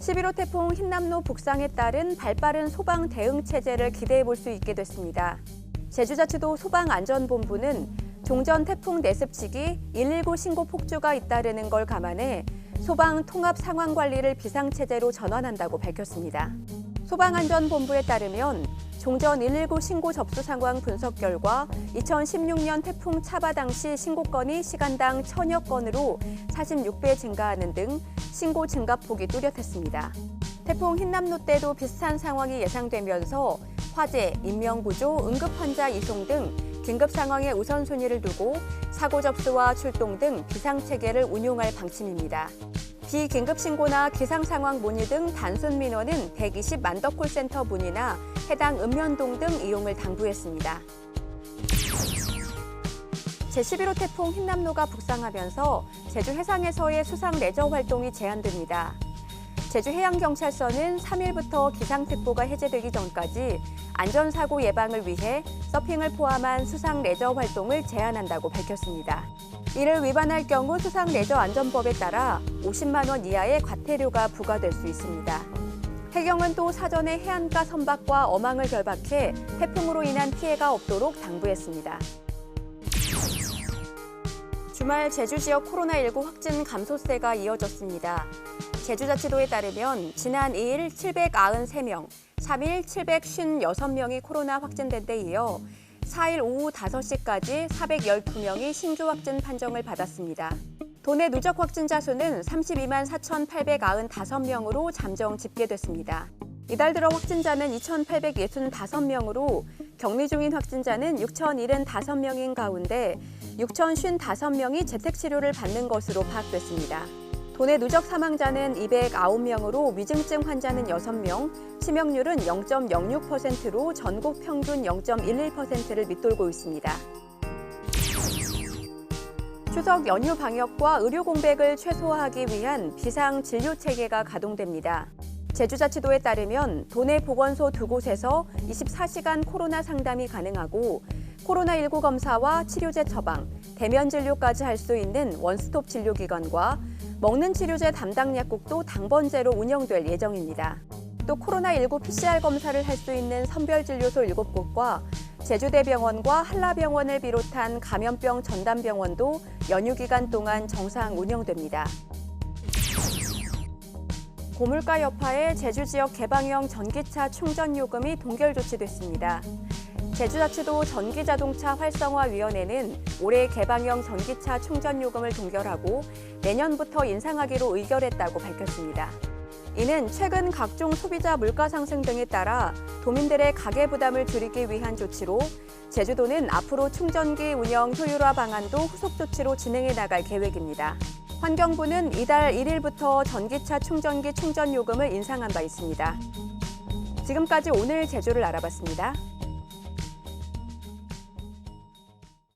11호 태풍 흰남노 북상에 따른 발빠른 소방 대응 체제를 기대해 볼 수 있게 됐습니다. 제주자치도 소방안전본부는 종전 태풍 내습치기 119 신고 폭주가 잇따르는 걸 감안해 소방 통합 상황 관리를 비상체제로 전환한다고 밝혔습니다. 소방안전본부에 따르면 종전 119 신고 접수 상황 분석 결과 2016년 태풍 차바 당시 신고 건이 시간당 1000여 건으로 46배 증가하는 등 신고 증가폭이 뚜렷했습니다. 태풍 흰남노 때도 비슷한 상황이 예상되면서 화재, 인명구조, 응급환자 이송 등 긴급 상황에 우선순위를 두고 사고 접수와 출동 등 비상체계를 운용할 방침입니다. 비긴급 신고나 기상 상황 문의 등 단순 민원은 120만 더 콜센터 문의나 해당 읍면동 등 이용을 당부했습니다. 제11호 태풍 흰남노가 북상하면서 제주 해상에서의 수상 레저 활동이 제한됩니다. 제주해양경찰서는 3일부터 기상특보가 해제되기 전까지 안전사고 예방을 위해 서핑을 포함한 수상 레저 활동을 제한한다고 밝혔습니다. 이를 위반할 경우 수상레저안전법에 따라 50만 원 이하의 과태료가 부과될 수 있습니다. 해경은 또 사전에 해안가 선박과 어망을 결박해 태풍으로 인한 피해가 없도록 당부했습니다. 주말 제주 지역 코로나19 확진 감소세가 이어졌습니다. 제주자치도에 따르면 지난 2일 793명, 3일 756명이 코로나 확진된 데 이어 4일 오후 5시까지 412명이 신규 확진 판정을 받았습니다. 도내 누적 확진자 수는 32만 4,895명으로 잠정 집계됐습니다. 이달 들어 확진자는 2,865명으로 격리 중인 확진자는 6,075명인 가운데 6,055명이 재택치료를 받는 것으로 파악됐습니다. 도내 누적 사망자는 209명으로 위중증 환자는 6명, 치명률은 0.06%로 전국 평균 0.11%를 밑돌고 있습니다. 추석 연휴 방역과 의료 공백을 최소화하기 위한 비상 진료 체계가 가동됩니다. 제주자치도에 따르면 도내 보건소 2곳에서 24시간 코로나 상담이 가능하고 코로나19 검사와 치료제 처방, 대면 진료까지 할 수 있는 원스톱 진료기관과 먹는 치료제 담당 약국도 당번제로 운영될 예정입니다. 또 코로나19 PCR 검사를 할 수 있는 선별진료소 7곳과 제주대병원과 한라병원을 비롯한 감염병 전담병원도 연휴 기간 동안 정상 운영됩니다. 고물가 여파에 제주 지역 개방형 전기차 충전 요금이 동결 조치됐습니다. 제주자치도 전기자동차 활성화위원회는 올해 개방형 전기차 충전 요금을 동결하고 내년부터 인상하기로 의결했다고 밝혔습니다. 이는 최근 각종 소비자 물가 상승 등에 따라 도민들의 가계 부담을 줄이기 위한 조치로 제주도는 앞으로 충전기 운영 효율화 방안도 후속 조치로 진행해 나갈 계획입니다. 환경부는 이달 1일부터 전기차 충전기 충전 요금을 인상한 바 있습니다. 지금까지 오늘 제주를 알아봤습니다.